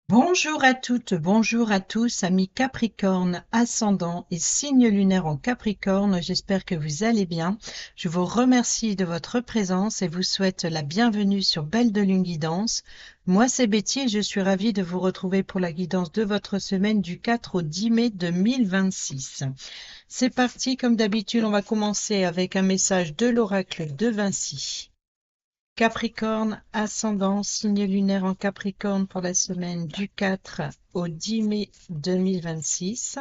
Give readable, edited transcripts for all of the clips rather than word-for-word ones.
Bonjour à toutes, bonjour à tous, amis Capricorne, ascendant et signe lunaire en Capricorne. J'espère que vous allez bien. Je vous remercie de votre présence et vous souhaite la bienvenue sur Belle de Lune Guidance. Moi, c'est Betty et je suis ravie de vous retrouver pour la guidance de votre semaine du 4 au 10 mai 2026. C'est parti, comme d'habitude, on va commencer avec un message de l'oracle de Vinci. Capricorne, ascendant, signe lunaire en Capricorne pour la semaine du 4 au 10 mai 2026.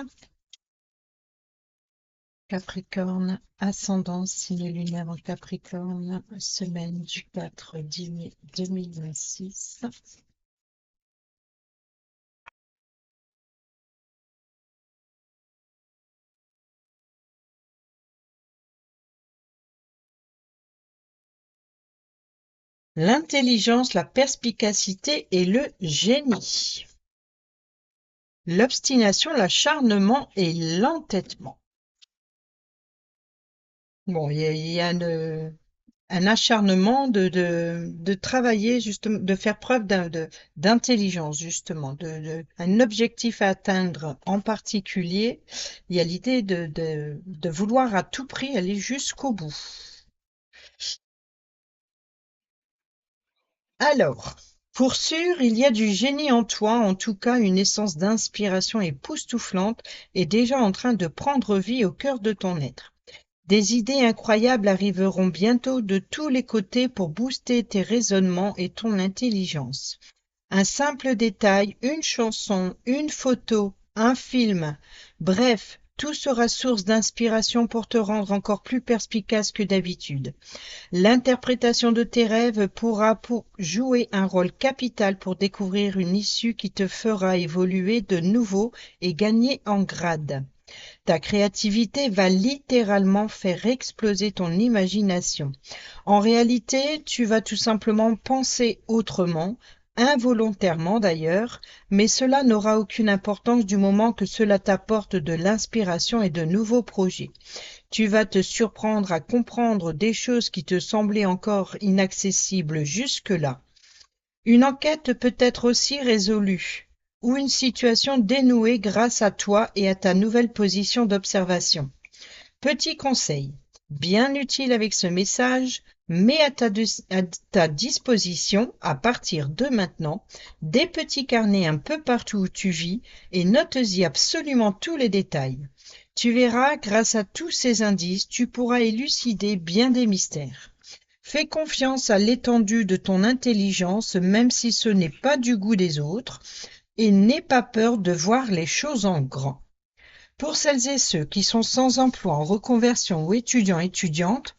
Capricorne, ascendant, signe lunaire en Capricorne, semaine du 4 au 10 mai 2026. L'intelligence, la perspicacité et le génie. L'obstination, l'acharnement et l'entêtement. Bon, il y a un acharnement de travailler justement, de faire preuve d'intelligence justement, un objectif à atteindre en particulier. Il y a l'idée de vouloir à tout prix aller jusqu'au bout. Alors, pour sûr, il y a du génie en toi, en tout cas une essence d'inspiration époustouflante est déjà en train de prendre vie au cœur de ton être. Des idées incroyables arriveront bientôt de tous les côtés pour booster tes raisonnements et ton intelligence. Un simple détail, une chanson, une photo, un film, bref, tout sera source d'inspiration pour te rendre encore plus perspicace que d'habitude. L'interprétation de tes rêves pourra jouer un rôle capital pour découvrir une issue qui te fera évoluer de nouveau et gagner en grade. Ta créativité va littéralement faire exploser ton imagination. En réalité, tu vas tout simplement penser autrement, involontairement d'ailleurs, mais cela n'aura aucune importance du moment que cela t'apporte de l'inspiration et de nouveaux projets. Tu vas te surprendre à comprendre des choses qui te semblaient encore inaccessibles jusque-là. Une enquête peut être aussi résolue ou une situation dénouée grâce à toi et à ta nouvelle position d'observation. Petit conseil, bien utile avec ce message, mets à ta disposition, à partir de maintenant, des petits carnets un peu partout où tu vis et note-y absolument tous les détails. Tu verras, grâce à tous ces indices, tu pourras élucider bien des mystères. Fais confiance à l'étendue de ton intelligence, même si ce n'est pas du goût des autres, et n'aie pas peur de voir les choses en grand. Pour celles et ceux qui sont sans emploi, en reconversion ou étudiants/étudiantes,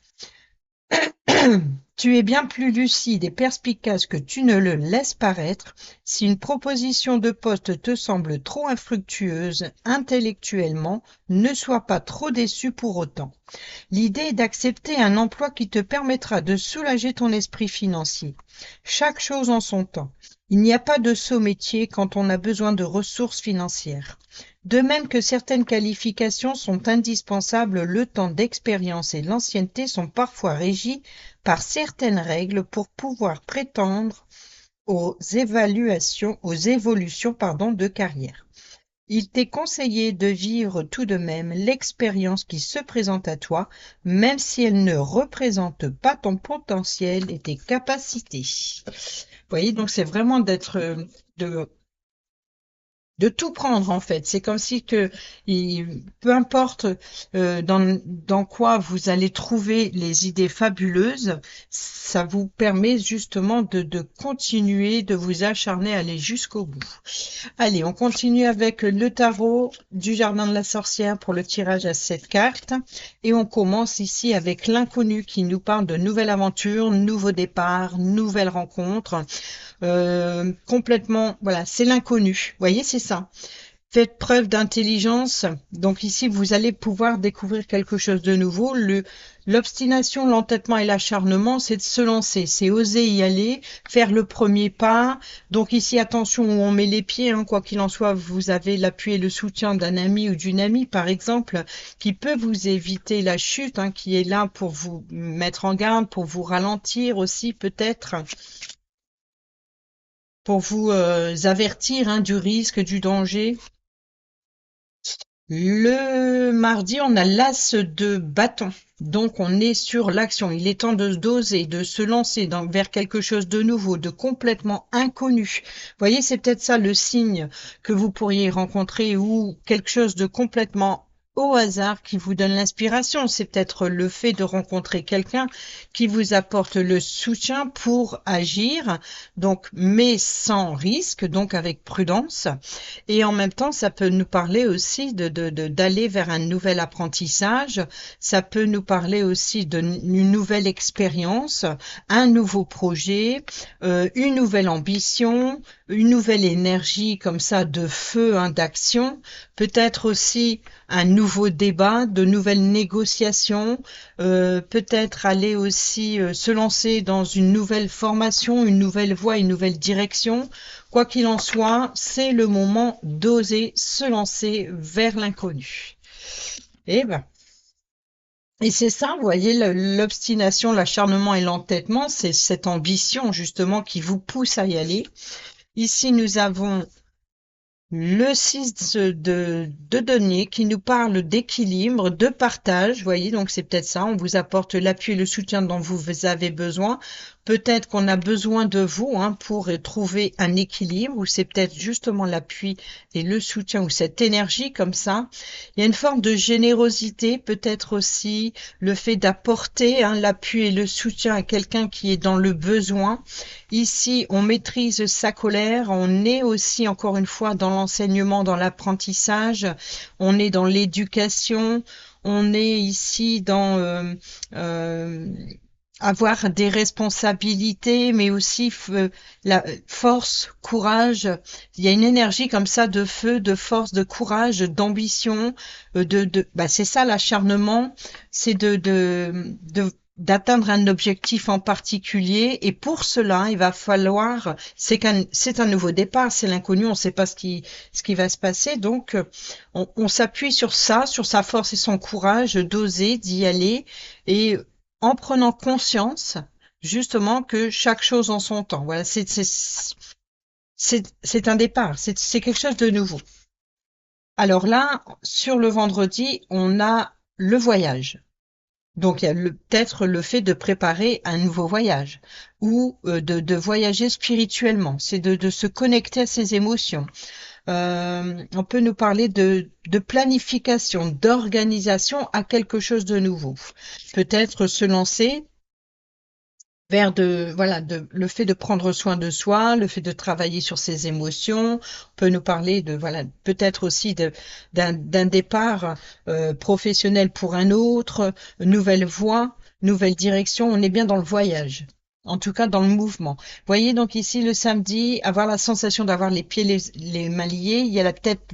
tu es bien plus lucide et perspicace que tu ne le laisses paraître. Si une proposition de poste te semble trop infructueuse intellectuellement, ne sois pas trop déçu pour autant. L'idée est d'accepter un emploi qui te permettra de soulager ton esprit financier. Chaque chose en son temps. Il n'y a pas de saut métier quand on a besoin de ressources financières. De même que certaines qualifications sont indispensables, le temps d'expérience et l'ancienneté sont parfois régis par certaines règles pour pouvoir prétendre aux évolutions de carrière. Il t'est conseillé de vivre tout de même l'expérience qui se présente à toi, même si elle ne représente pas ton potentiel et tes capacités. Vous voyez, donc c'est vraiment de de tout prendre en fait. C'est comme si peu importe dans quoi vous allez trouver les idées fabuleuses, ça vous permet justement de continuer, de vous acharner à aller jusqu'au bout. Allez, on continue avec le tarot du Jardin de la Sorcière pour le tirage à 7 cartes. Et on commence ici avec l'inconnu qui nous parle de nouvelle aventure, nouveau départ, nouvelle rencontre. Complètement, voilà, c'est l'inconnu. Vous voyez, c'est ça. Faites preuve d'intelligence. Donc ici, vous allez pouvoir découvrir quelque chose de nouveau. L'obstination, l'entêtement et l'acharnement, c'est de se lancer, c'est oser y aller, faire le premier pas. Donc ici, attention où on met les pieds, hein, quoi qu'il en soit, vous avez l'appui et le soutien d'un ami ou d'une amie, par exemple, qui peut vous éviter la chute, hein, qui est là pour vous mettre en garde, pour vous ralentir aussi, peut-être. pour vous avertir hein, du risque, du danger. Le mardi, on a l'as de bâton. Donc, on est sur l'action. Il est temps de d'oser, de se lancer vers quelque chose de nouveau, de complètement inconnu. Vous voyez, c'est peut-être ça le signe que vous pourriez rencontrer ou quelque chose de complètement au hasard qui vous donne l'inspiration. C'est peut-être le fait de rencontrer quelqu'un qui vous apporte le soutien pour agir, donc, mais sans risque, donc avec prudence. Et en même temps, ça peut nous parler aussi d'aller vers un nouvel apprentissage. Ça peut nous parler aussi d'une nouvelle expérience, un nouveau projet, une nouvelle ambition, une nouvelle énergie comme ça de feu, hein, d'action. Peut-être aussi un nouveau débat, de nouvelles négociations. Peut-être aller aussi se lancer dans une nouvelle formation, une nouvelle voie, une nouvelle direction. Quoi qu'il en soit, c'est le moment d'oser se lancer vers l'inconnu. Et ben, et c'est ça, vous voyez, l'obstination, l'acharnement et l'entêtement, c'est cette ambition justement qui vous pousse à y aller. Ici, nous avons le 6 de denier qui nous parle d'équilibre, de partage, vous voyez, donc c'est peut-être ça, on vous apporte l'appui et le soutien dont vous avez besoin. Peut-être qu'on a besoin de vous hein, pour trouver un équilibre, ou c'est peut-être justement l'appui et le soutien, ou cette énergie comme ça. Il y a une forme de générosité, peut-être aussi le fait d'apporter hein, l'appui et le soutien à quelqu'un qui est dans le besoin. Ici, on maîtrise sa colère, on est aussi, encore une fois, dans l'enseignement, dans l'apprentissage, on est dans l'éducation, on est ici dans avoir des responsabilités, mais aussi la force, courage. Il y a une énergie comme ça de feu, de force, de courage, d'ambition, bah c'est ça l'acharnement, c'est d'atteindre un objectif en particulier. Et pour cela, il va falloir, c'est un nouveau départ, c'est l'inconnu, on ne sait pas ce qui va se passer. Donc, on s'appuie sur ça, sur sa force et son courage d'oser, d'y aller. Et en prenant conscience justement que chaque chose en son temps. Voilà, c'est un départ, c'est quelque chose de nouveau. Alors là, sur le vendredi, on a le voyage. Donc il y a peut-être le fait de préparer un nouveau voyage ou de voyager spirituellement, c'est de se connecter à ses émotions. On peut nous parler de planification, d'organisation à quelque chose de nouveau. Peut-être se lancer vers le fait de prendre soin de soi, le fait de travailler sur ses émotions. On peut nous parler peut-être aussi d'un départ professionnel pour un autre, nouvelle voie, nouvelle direction. On est bien dans le voyage. En tout cas, dans le mouvement. Vous voyez donc ici le samedi, avoir la sensation d'avoir les pieds, les mains liés, il y a la tête,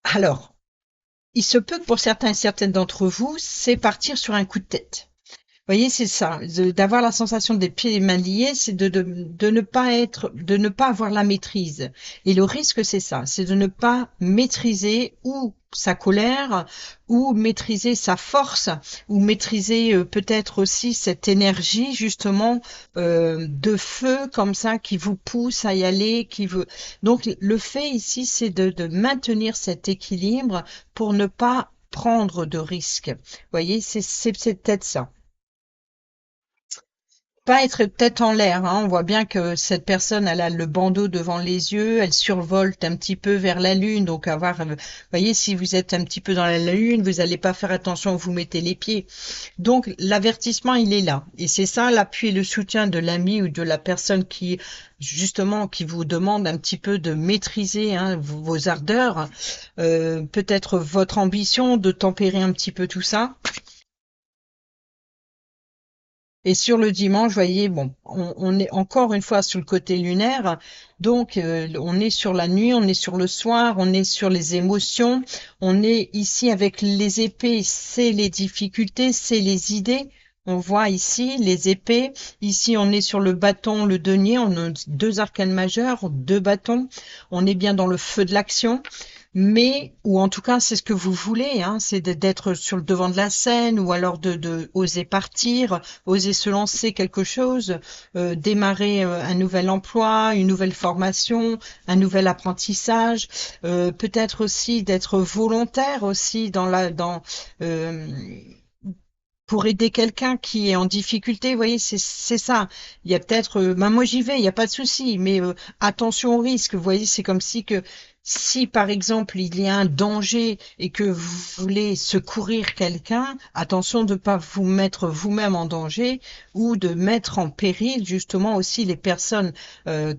Alors, il se peut que pour certains et certaines d'entre vous, c'est partir sur un coup de tête. Vous voyez, c'est ça, d'avoir la sensation des pieds et mains liés, c'est de ne pas avoir la maîtrise. Et le risque, c'est ça, c'est de ne pas maîtriser ou sa colère, ou maîtriser sa force, ou maîtriser peut-être aussi cette énergie justement de feu comme ça qui vous pousse à y aller, qui veut. Donc le fait ici, c'est de maintenir cet équilibre pour ne pas prendre de risques. Vous voyez, c'est peut-être ça. Pas être tête en l'air, hein. On voit bien que cette personne, elle a le bandeau devant les yeux, elle survolte un petit peu vers la lune, donc voyez, si vous êtes un petit peu dans la lune, vous n'allez pas faire attention où vous mettez les pieds. Donc, l'avertissement, il est là. Et c'est ça, l'appui et le soutien de l'ami ou de la personne justement, qui vous demande un petit peu de maîtriser, hein, vos ardeurs, peut-être votre ambition, de tempérer un petit peu tout ça. Et sur le dimanche, vous voyez, bon, on est encore une fois sur le côté lunaire, donc on est sur la nuit, on est sur le soir, on est sur les émotions, on est ici avec les épées, c'est les difficultés, c'est les idées. On voit ici les épées, ici on est sur le bâton, le denier, on a deux arcanes majeures, deux bâtons, on est bien dans le feu de l'action. mais ou en tout cas c'est ce que vous voulez, hein, c'est d'être sur le devant de la scène ou alors de oser partir, oser se lancer quelque chose, démarrer un nouvel emploi, une nouvelle formation, un nouvel apprentissage, peut-être aussi d'être volontaire aussi euh, pour aider quelqu'un qui est en difficulté, vous voyez, c'est ça. Il y a peut-être, ben moi j'y vais, il n'y a pas de souci, mais attention au risque. Vous voyez, c'est comme si que si par exemple il y a un danger et que vous voulez secourir quelqu'un, attention de ne pas vous mettre vous-même en danger ou de mettre en péril justement aussi les personnes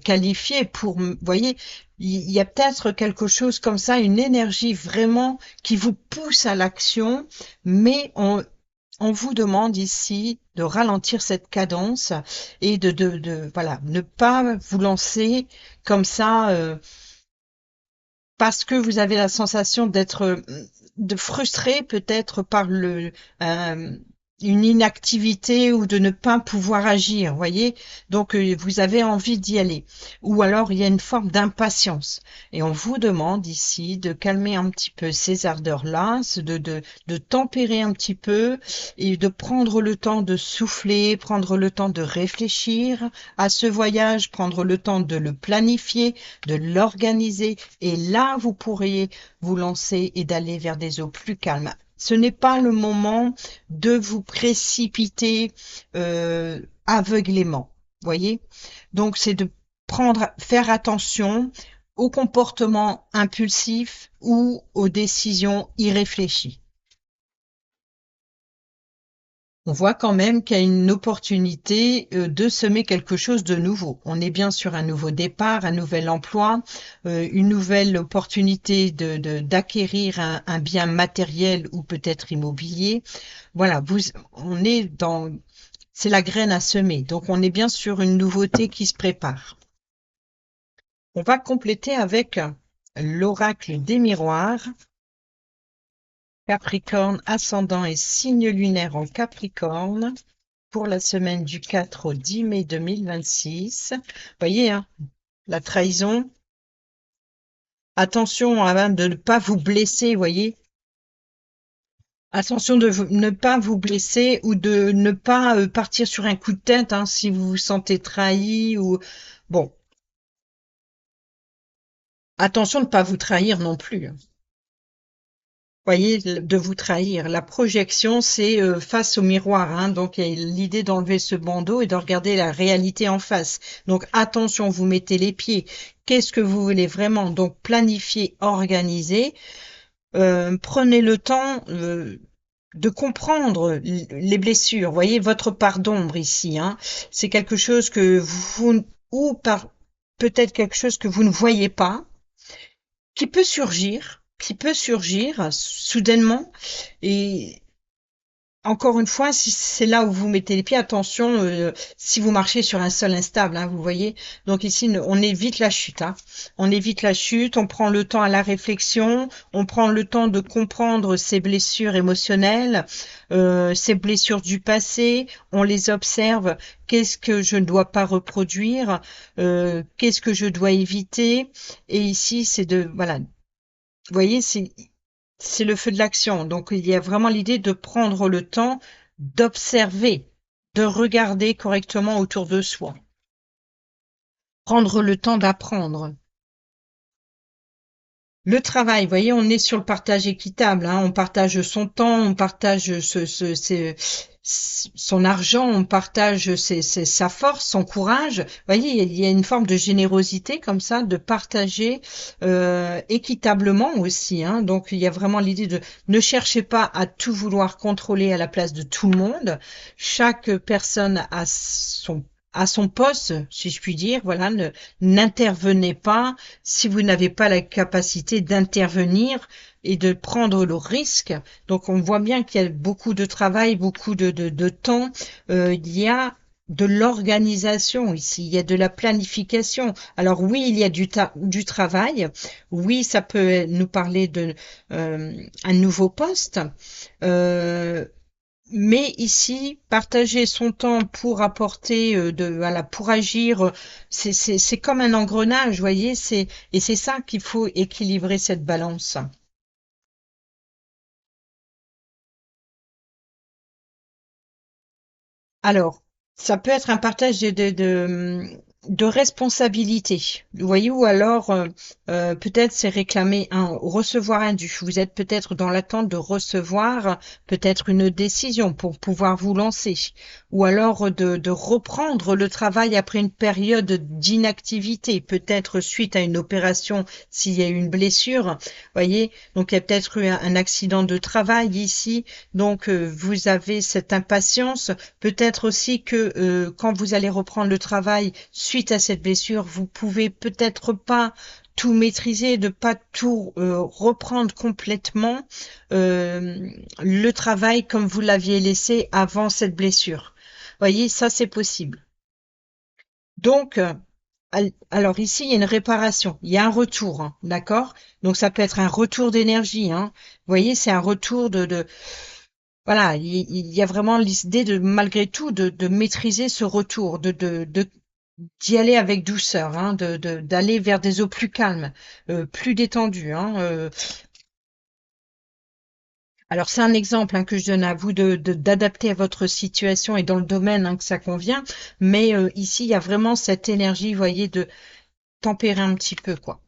qualifiées pour, vous voyez. Il y a peut-être quelque chose comme ça, une énergie vraiment qui vous pousse à l'action, mais on vous demande ici de ralentir cette cadence et voilà, ne pas vous lancer comme ça parce que vous avez la sensation d'être de frustré peut-être par euh, une inactivité ou de ne pas pouvoir agir, voyez. Donc vous avez envie d'y aller. Ou alors il y a une forme d'impatience. Et on vous demande ici de calmer un petit peu ces ardeurs-là, de tempérer un petit peu et de prendre le temps de souffler, prendre le temps de réfléchir à ce voyage, prendre le temps de le planifier, de l'organiser et là, vous pourriez vous lancer et d'aller vers des eaux plus calmes. Ce n'est pas le moment de vous précipiter aveuglément, voyez? Donc, c'est de faire attention aux comportements impulsifs ou aux décisions irréfléchies. On voit quand même qu'il y a une opportunité de semer quelque chose de nouveau. On est bien sur un nouveau départ, un nouvel emploi, une nouvelle opportunité d'acquérir un bien matériel ou peut-être immobilier. Voilà, c'est la graine à semer. Donc on est bien sur une nouveauté qui se prépare. On va compléter avec l'oracle des miroirs. Capricorne, ascendant et signe lunaire en Capricorne. Pour la semaine du 4 au 10 mai 2026. Vous voyez, hein, la trahison. Attention hein, de ne pas vous blesser, vous voyez. Attention de ne pas vous blesser ou de ne pas partir sur un coup de tête hein, si vous vous sentez trahi ou bon. Attention de ne pas vous trahir non plus. Voyez, de vous trahir. La projection, c'est face au miroir, hein, donc il y a l'idée d'enlever ce bandeau et de regarder la réalité en face. Donc attention, vous mettez les pieds. Qu'est-ce que vous voulez vraiment? Donc planifier, organiser. Prenez le temps de comprendre les blessures. Voyez votre part d'ombre ici. Hein. C'est quelque chose que vous ou par peut-être quelque chose que vous ne voyez pas qui peut surgir soudainement. Et encore une fois, si c'est là où vous mettez les pieds, attention, si vous marchez sur un sol instable, hein, vous voyez. Donc ici, on évite la chute. Hein. On évite la chute, on prend le temps à la réflexion, on prend le temps de comprendre ces blessures émotionnelles, ces blessures du passé, on les observe. Qu'est-ce que je ne dois pas reproduire? Qu'est-ce que je dois éviter? Et ici, c'est voilà, vous voyez, c'est le feu de l'action. Donc, il y a vraiment l'idée de prendre le temps d'observer, de regarder correctement autour de soi. Prendre le temps d'apprendre. Le travail, vous voyez, on est sur le partage équitable. Hein, on partage son temps, on partage son argent, on partage sa force, son courage. Vous voyez, il y a une forme de générosité comme ça, de partager équitablement aussi. Hein. Donc, il y a vraiment l'idée de ne cherchez pas à tout vouloir contrôler à la place de tout le monde. Chaque personne a son poste, si je puis dire, voilà, n'intervenez pas si vous n'avez pas la capacité d'intervenir et de prendre le risque. Donc on voit bien qu'il y a beaucoup de travail, beaucoup de temps. Il y a de l'organisation ici, il y a de la planification. Alors oui, il y a du travail. Oui, ça peut nous parler de un nouveau poste. Mais ici, partager son temps pour apporter voilà, pour agir, c'est comme un engrenage, vous voyez, et c'est ça qu'il faut équilibrer cette balance. Alors, ça peut être un partage de responsabilités, vous voyez, ou alors peut-être c'est réclamer recevoir un dû. Vous êtes peut-être dans l'attente de recevoir peut-être une décision pour pouvoir vous lancer, ou alors de reprendre le travail après une période d'inactivité, peut-être suite à une opération s'il y a eu une blessure, voyez. Donc il y a peut-être eu un accident de travail ici, donc vous avez cette impatience. Peut-être aussi que quand vous allez reprendre le travail suite à cette blessure, vous pouvez peut-être pas tout maîtriser, de pas tout reprendre complètement le travail comme vous l'aviez laissé avant cette blessure. Voyez, ça c'est possible. Donc, alors ici, il y a une réparation, il y a un retour, hein, d'accord? Donc ça peut être un retour d'énergie, hein. Vous voyez, c'est un retour voilà, il y a vraiment l'idée de, malgré tout, de maîtriser ce retour, d'y aller avec douceur, hein, d'aller vers des eaux plus calmes, plus détendues, hein. Alors c'est un exemple hein, que je donne à vous d'adapter à votre situation et dans le domaine hein, que ça convient, mais ici il y a vraiment cette énergie, vous voyez, de tempérer un petit peu, quoi.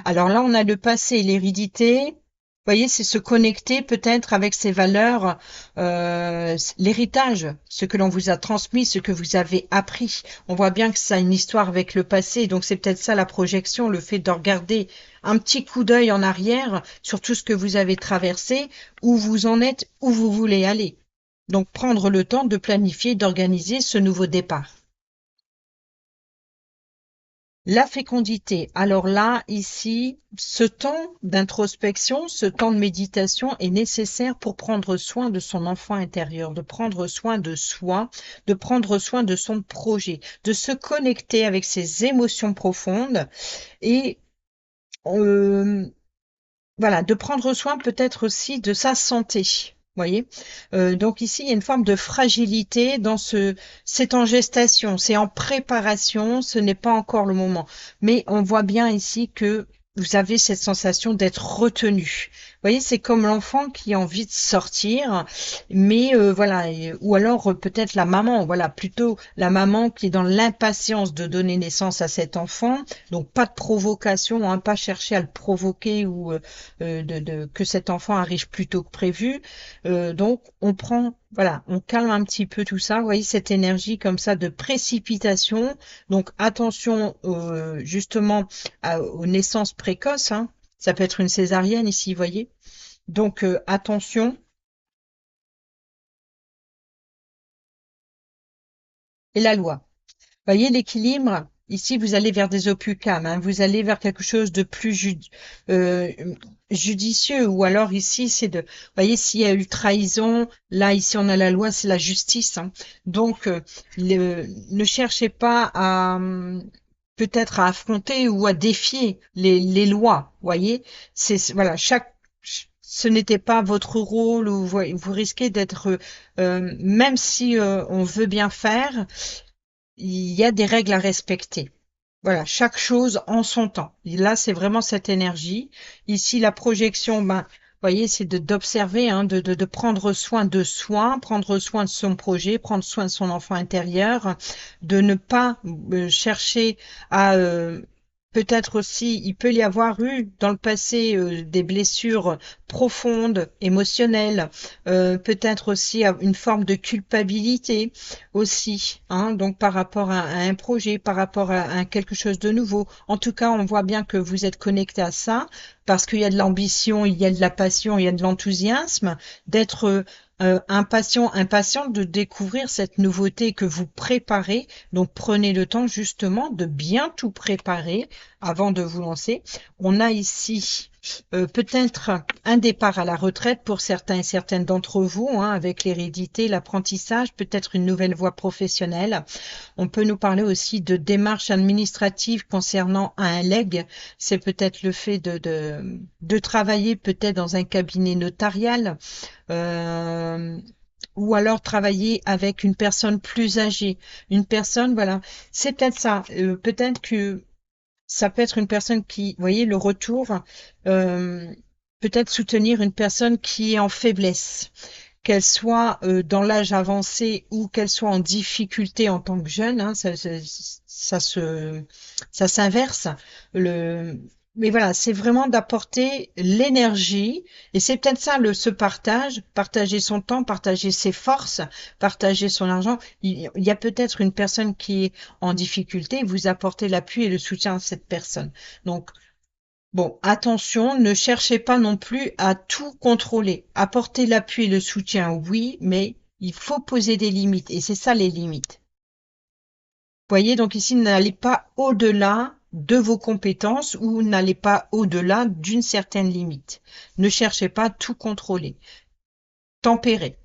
Alors là, on a le passé et l'hérédité. Vous voyez, c'est se connecter peut-être avec ses valeurs, l'héritage, ce que l'on vous a transmis, ce que vous avez appris. On voit bien que ça a une histoire avec le passé, donc c'est peut-être ça la projection, le fait de regarder un petit coup d'œil en arrière sur tout ce que vous avez traversé, où vous en êtes, où vous voulez aller. Donc prendre le temps de planifier, d'organiser ce nouveau départ. La fécondité. Alors là, ici, ce temps d'introspection, ce temps de méditation est nécessaire pour prendre soin de son enfant intérieur, de prendre soin de soi, de prendre soin de son projet, de se connecter avec ses émotions profondes et euh, voilà, de prendre soin peut-être aussi de sa santé. Voyez, donc ici il y a une forme de fragilité dans c'est en gestation, c'est en préparation, ce n'est pas encore le moment. Mais on voit bien ici que vous avez cette sensation d'être retenu. Vous voyez, c'est comme l'enfant qui a envie de sortir, mais voilà, ou alors peut-être la maman, voilà, plutôt la maman qui est dans l'impatience de donner naissance à cet enfant, donc pas de provocation, hein, pas chercher à le provoquer ou que cet enfant arrive plus tôt que prévu. Donc, on prend, voilà, on calme un petit peu tout ça. Vous voyez, cette énergie comme ça de précipitation. Donc, attention justement aux naissances précoces. Hein. Ça peut être une césarienne ici, vous voyez. Donc, attention. Et la loi. Voyez l'équilibre. Ici, vous allez vers des eaux plus calmes, hein. Vous allez vers quelque chose de plus euh, judicieux. Ou alors ici, c'est de, voyez, s'il y a eu trahison, là, ici, on a la loi, c'est la justice. Hein. Donc, ne cherchez pas à peut-être à affronter ou à défier les lois. Voyez, voilà, ce n'était pas votre rôle ou vous risquez d'être, même si on veut bien faire il y a des règles à respecter. Voilà, chaque chose en son temps. Et là, c'est vraiment cette énergie. Ici, la projection, ben, vous voyez, c'est d'observer, hein, de prendre soin de soi, prendre soin de son projet, prendre soin de son enfant intérieur, de ne pas chercher à peut-être aussi, il peut y avoir eu dans le passé des blessures profondes, émotionnelles, peut-être aussi une forme de culpabilité aussi, hein, donc par rapport à un projet, par rapport à quelque chose de nouveau. En tout cas, on voit bien que vous êtes connecté à ça parce qu'il y a de l'ambition, il y a de la passion, il y a de l'enthousiasme, d'être impatient de découvrir cette nouveauté que vous préparez. Donc prenez le temps justement de bien tout préparer avant de vous lancer. On a ici peut-être un départ à la retraite pour certains et certaines d'entre vous, hein, avec l'hérédité, l'apprentissage, peut-être une nouvelle voie professionnelle. On peut nous parler aussi de démarches administratives concernant un legs. C'est peut-être le fait de travailler peut-être dans un cabinet notarial. Euh, ou alors travailler avec une personne plus âgée, une personne, voilà, c'est peut-être ça. Peut-être que ça peut être une personne qui, vous voyez, le retour, euh, peut-être soutenir une personne qui est en faiblesse, qu'elle soit dans l'âge avancé ou qu'elle soit en difficulté en tant que jeune, hein, ça s'inverse. Le, mais voilà, c'est vraiment d'apporter l'énergie, et c'est peut-être ça ce partage, partager son temps, partager ses forces, partager son argent. Il y a peut-être une personne qui est en difficulté, vous apportez l'appui et le soutien à cette personne. Donc, bon, attention, ne cherchez pas non plus à tout contrôler. Apporter l'appui et le soutien, oui, mais il faut poser des limites. Et c'est ça les limites. Voyez, donc ici, n'allez pas au-delà de vos compétences ou n'allez pas au-delà d'une certaine limite. Ne cherchez pas à tout contrôler. Tempérez.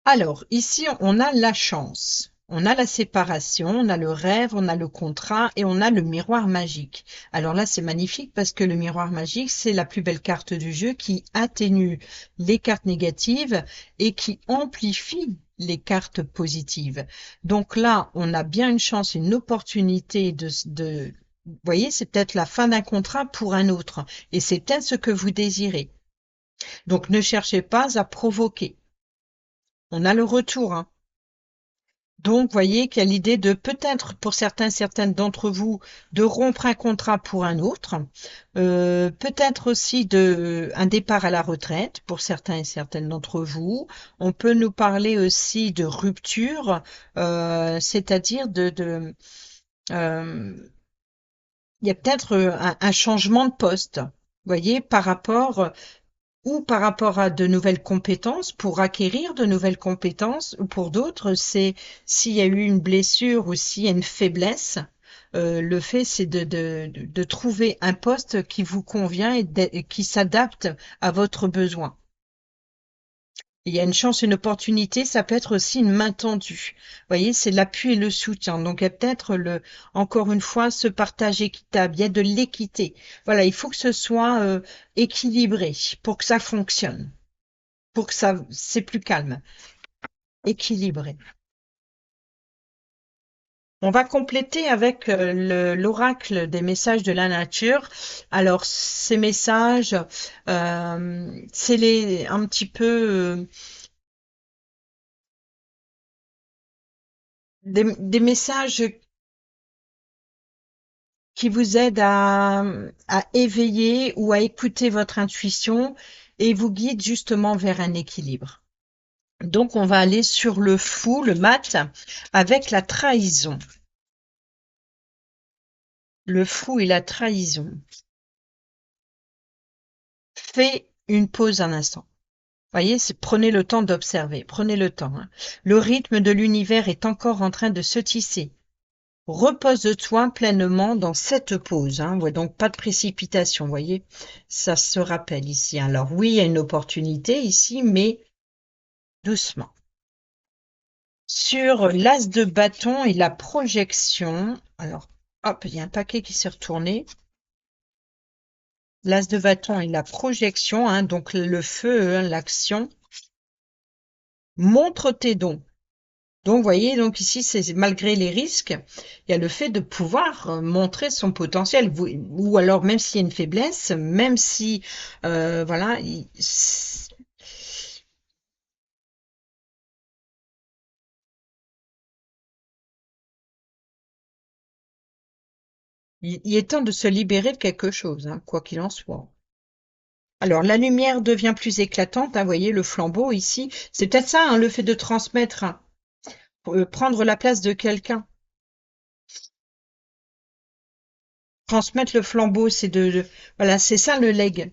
Alors, ici, on a la chance. On a la séparation, on a le rêve, on a le contrat et on a le miroir magique. Alors là, c'est magnifique parce que le miroir magique, c'est la plus belle carte du jeu qui atténue les cartes négatives et qui amplifie les cartes positives. Donc là, on a bien une chance, une opportunité vous voyez, c'est peut-être la fin d'un contrat pour un autre et c'est peut-être ce que vous désirez. Donc ne cherchez pas à provoquer. On a le retour, hein. Donc, voyez qu'il y a l'idée de peut-être pour certaines d'entre vous de rompre un contrat pour un autre, peut-être aussi un départ à la retraite pour certains et certaines d'entre vous. On peut nous parler aussi de rupture, c'est-à-dire euh, il y a peut-être un changement de poste, voyez, par rapport à de nouvelles compétences, pour acquérir de nouvelles compétences, ou pour d'autres, c'est s'il y a eu une blessure ou s'il y a une faiblesse, le fait, c'est de trouver un poste qui vous convient et qui s'adapte à votre besoin. Il y a une chance, une opportunité, ça peut être aussi une main tendue. Vous voyez, c'est l'appui et le soutien. Donc, il y a peut-être encore une fois, ce partage équitable. Il y a de l'équité. Voilà, il faut que ce soit équilibré pour que ça fonctionne, pour que c'est plus calme, équilibré. On va compléter avec l'oracle des messages de la nature. Alors, ces messages, c'est un petit peu des messages qui vous aident à éveiller ou à écouter votre intuition et vous guident justement vers un équilibre. Donc, on va aller sur le fou, le mat, avec la trahison. Le fou et la trahison. Fais une pause un instant. Voyez, prenez le temps d'observer, prenez le temps, hein. Le rythme de l'univers est encore en train de se tisser. Repose-toi pleinement dans cette pause, hein. Ouais, donc pas de précipitation, voyez. Ça se rappelle ici. Alors oui, il y a une opportunité ici, mais doucement. Sur l'as de bâton et la projection, alors hop, il y a un paquet qui s'est retourné. L'as de bâton et la projection, hein, donc le feu, hein, l'action. Montre tes dons. Donc, vous voyez, donc ici, c'est malgré les risques, il y a le fait de pouvoir montrer son potentiel, ou alors même s'il y a une faiblesse, même si, voilà, il est temps de se libérer de quelque chose, hein, quoi qu'il en soit. Alors, la lumière devient plus éclatante, hein, vous voyez, le flambeau ici, c'est peut-être ça, hein, le fait de transmettre, hein, prendre la place de quelqu'un. Transmettre le flambeau, voilà, c'est ça le legs.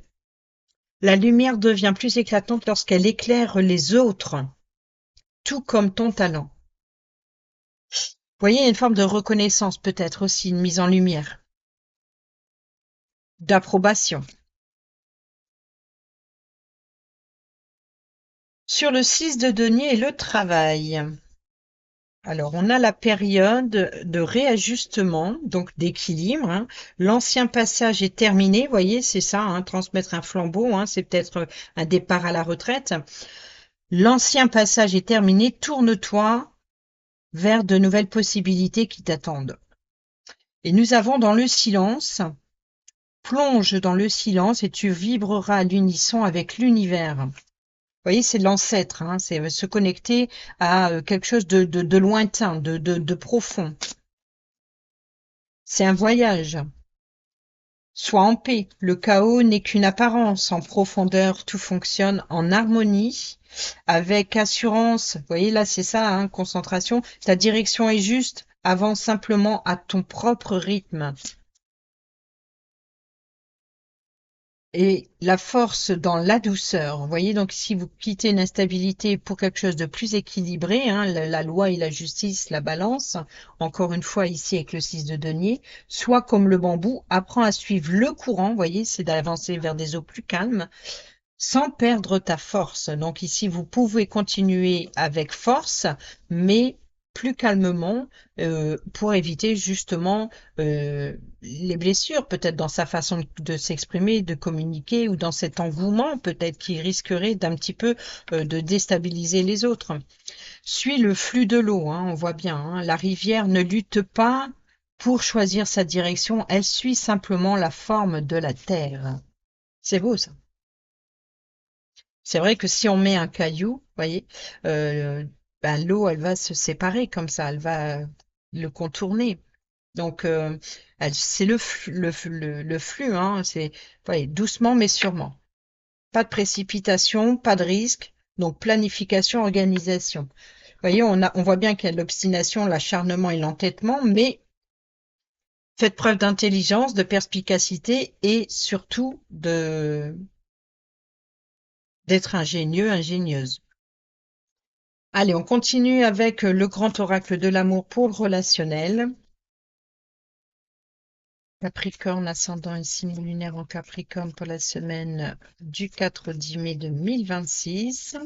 La lumière devient plus éclatante lorsqu'elle éclaire les autres, tout comme ton talent. Vous voyez, il y a une forme de reconnaissance, peut-être aussi, une mise en lumière, d'approbation. Sur le 6 de denier et le travail. Alors, on a la période de réajustement, donc d'équilibre, hein. L'ancien passage est terminé, vous voyez, c'est ça, hein, transmettre un flambeau, hein, c'est peut-être un départ à la retraite. L'ancien passage est terminé, tourne-toi vers de nouvelles possibilités qui t'attendent. Et nous avons dans le silence, plonge dans le silence et tu vibreras à l'unisson avec l'univers. Vous voyez, c'est l'ancêtre, hein, c'est se connecter à quelque chose de lointain, de profond. C'est un voyage. Sois en paix. Le chaos n'est qu'une apparence. En profondeur, tout fonctionne en harmonie, avec assurance. Vous voyez, là, c'est ça, hein, concentration. Ta direction est juste. Avance simplement à ton propre rythme. Et la force dans la douceur. Vous voyez, donc si vous quittez l'instabilité pour quelque chose de plus équilibré, hein, la loi et la justice, la balance, encore une fois ici avec le 6 de denier, soit comme le bambou, apprends à suivre le courant, vous voyez, c'est d'avancer vers des eaux plus calmes, sans perdre ta force. Donc ici, vous pouvez continuer avec force, mais plus calmement pour éviter justement les blessures, peut-être dans sa façon de s'exprimer, de communiquer ou dans cet engouement peut-être qui risquerait d'un petit peu de déstabiliser les autres. Suis le flux de l'eau, hein, on voit bien, hein, la rivière ne lutte pas pour choisir sa direction, elle suit simplement la forme de la terre. C'est beau ça. C'est vrai que si on met un caillou, vous voyez, euh, ben, l'eau, elle va se séparer comme ça, elle va le contourner. Donc, c'est le flux, hein, c'est, voyez, doucement mais sûrement. Pas de précipitation, pas de risque. Donc, planification, organisation. Vous voyez, on voit bien qu'il y a de l'obstination, l'acharnement et l'entêtement, mais faites preuve d'intelligence, de perspicacité et surtout d'être ingénieux, ingénieuse. Allez, on continue avec le grand oracle de l'amour pour le relationnel. Capricorne, ascendant et signe lunaire en Capricorne pour la semaine du 4-10 mai 2026.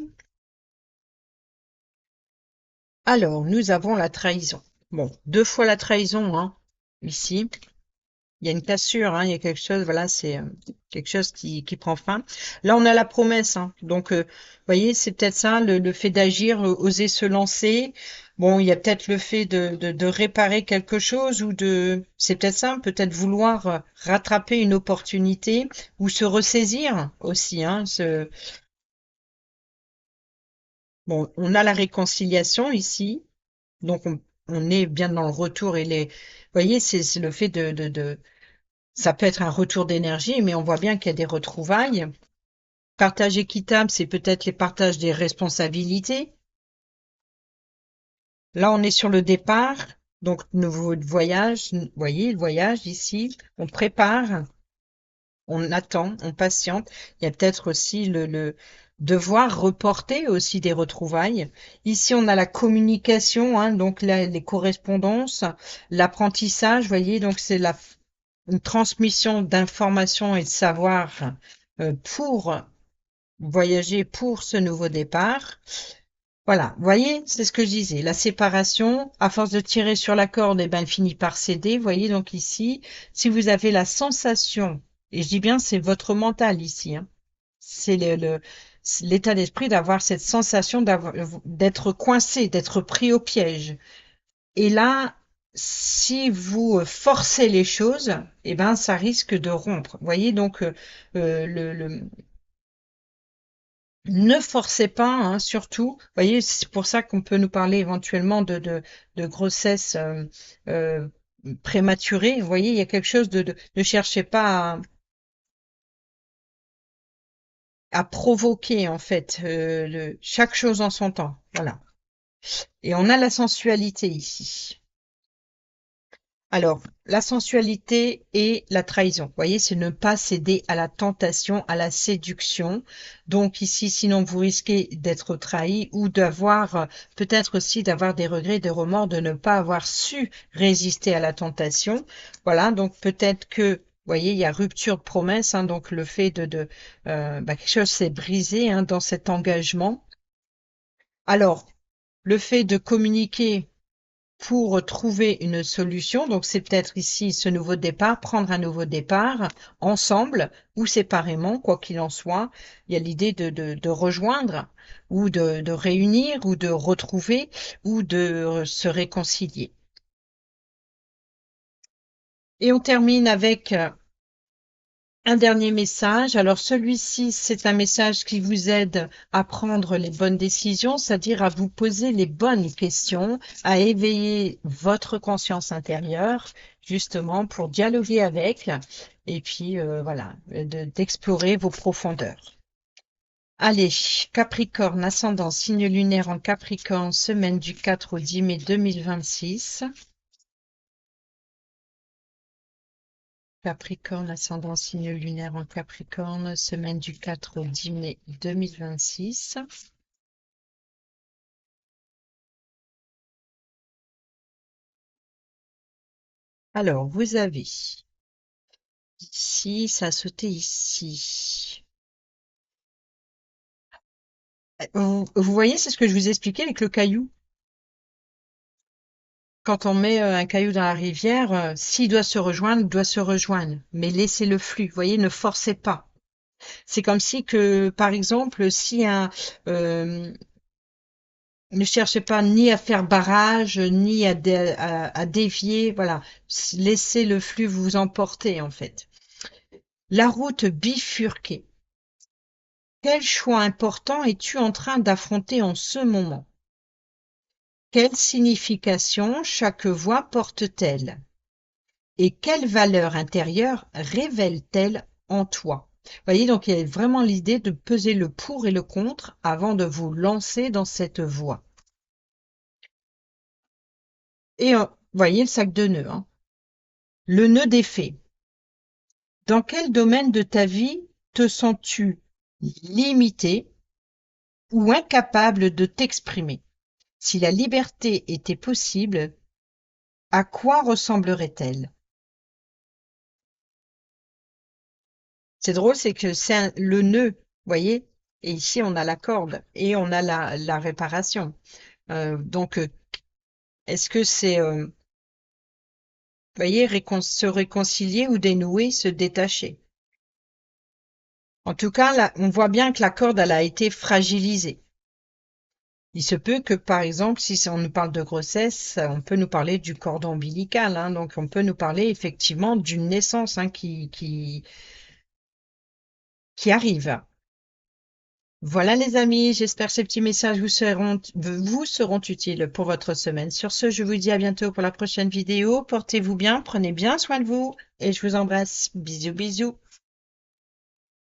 Alors, nous avons la trahison. Bon, deux fois la trahison, hein, ici. Il y a une cassure, hein, il y a quelque chose, voilà, c'est quelque chose qui prend fin. Là, on a la promesse, hein, donc, vous voyez, c'est peut-être ça, le fait d'agir, oser se lancer. Bon, il y a peut-être le fait de réparer quelque chose ou c'est peut-être ça, peut-être vouloir rattraper une opportunité ou se ressaisir aussi, hein. Bon, on a la réconciliation ici, donc on est bien dans le retour et vous voyez, c'est le fait ça peut être un retour d'énergie, mais on voit bien qu'il y a des retrouvailles. Partage équitable, c'est peut-être les partages des responsabilités. Là, on est sur le départ, donc nouveau voyage. Vous voyez, le voyage ici, on prépare, on attend, on patiente. Il y a peut-être aussi le devoir reporter aussi des retrouvailles. Ici, on a la communication, hein, donc les correspondances, l'apprentissage, vous voyez, donc c'est une transmission d'informations et de savoir pour voyager pour ce nouveau départ. Voilà, vous voyez, c'est ce que je disais. La séparation, à force de tirer sur la corde, eh ben, elle finit par céder. Vous voyez, donc ici, si vous avez la sensation, et je dis bien, c'est votre mental ici, hein, c'est c'est l'état d'esprit d'avoir cette sensation d'être coincé, d'être pris au piège. Et là, si vous forcez les choses, eh ben, ça risque de rompre. Vous voyez, donc, ne forcez pas, hein, surtout. Vous voyez, c'est pour ça qu'on peut nous parler éventuellement de grossesse euh, prématurée. Vous voyez, il y a quelque chose ne cherchez pas à provoquer, en fait, chaque chose en son temps. Voilà. Et on a la sensualité ici. Alors, la sensualité et la trahison. Vous voyez, c'est ne pas céder à la tentation, à la séduction. Donc ici, sinon vous risquez d'être trahi ou d'avoir, peut-être aussi d'avoir des regrets, des remords de ne pas avoir su résister à la tentation. Voilà, donc peut-être que, vous voyez, il y a rupture de promesse, hein, donc le fait quelque chose s'est brisé, hein, dans cet engagement. Alors, le fait de communiquer. pour trouver une solution. Donc, c'est peut-être ici ce nouveau départ, prendre un nouveau départ ensemble ou séparément, quoi qu'il en soit. Il y a l'idée de rejoindre ou de réunir ou de retrouver ou de se réconcilier. Et on termine avec un dernier message. Alors celui-ci, c'est un message qui vous aide à prendre les bonnes décisions, c'est-à-dire à vous poser les bonnes questions, à éveiller votre conscience intérieure, justement pour dialoguer avec, et puis voilà, d'explorer vos profondeurs. Allez, Capricorne, ascendant, signe lunaire en Capricorne, semaine du 4 au 10 mai 2026. Capricorne, ascendant signe lunaire en Capricorne, semaine du 4 au 10 mai 2026. Alors, vous avez ici, ça a sauté ici. Vous voyez, c'est ce que je vous expliquais avec le caillou. Quand on met un caillou dans la rivière, s'il doit se rejoindre, il doit se rejoindre. Mais laissez le flux, vous voyez, ne forcez pas. C'est comme si que, par exemple, si euh, ne cherchez pas ni à faire barrage, ni à dévier, voilà. Laissez le flux vous emporter, en fait. La route bifurquée. Quel choix important es-tu en train d'affronter en ce moment? Quelle signification chaque voie porte-t-elle? Et quelle valeur intérieure révèle-t-elle en toi? Vous voyez, donc il y a vraiment l'idée de peser le pour et le contre avant de vous lancer dans cette voie. Et vous voyez le sac de nœuds, hein. Le nœud défait. Dans quel domaine de ta vie te sens-tu limité ou incapable de t'exprimer? Si la liberté était possible, à quoi ressemblerait-elle? C'est drôle, c'est que c'est le nœud, vous voyez, et ici on a la corde et on a la réparation. Donc, est-ce que c'est, vous voyez, se réconcilier ou dénouer, se détacher? En tout cas, là, on voit bien que la corde, elle a été fragilisée. Il se peut que, par exemple, si on nous parle de grossesse, on peut nous parler du cordon ombilical, hein, donc on peut nous parler effectivement d'une naissance, hein, qui arrive. Voilà les amis, j'espère que ces petits messages vous seront utiles pour votre semaine. Sur ce, je vous dis à bientôt pour la prochaine vidéo. Portez-vous bien, prenez bien soin de vous et je vous embrasse. Bisous bisous.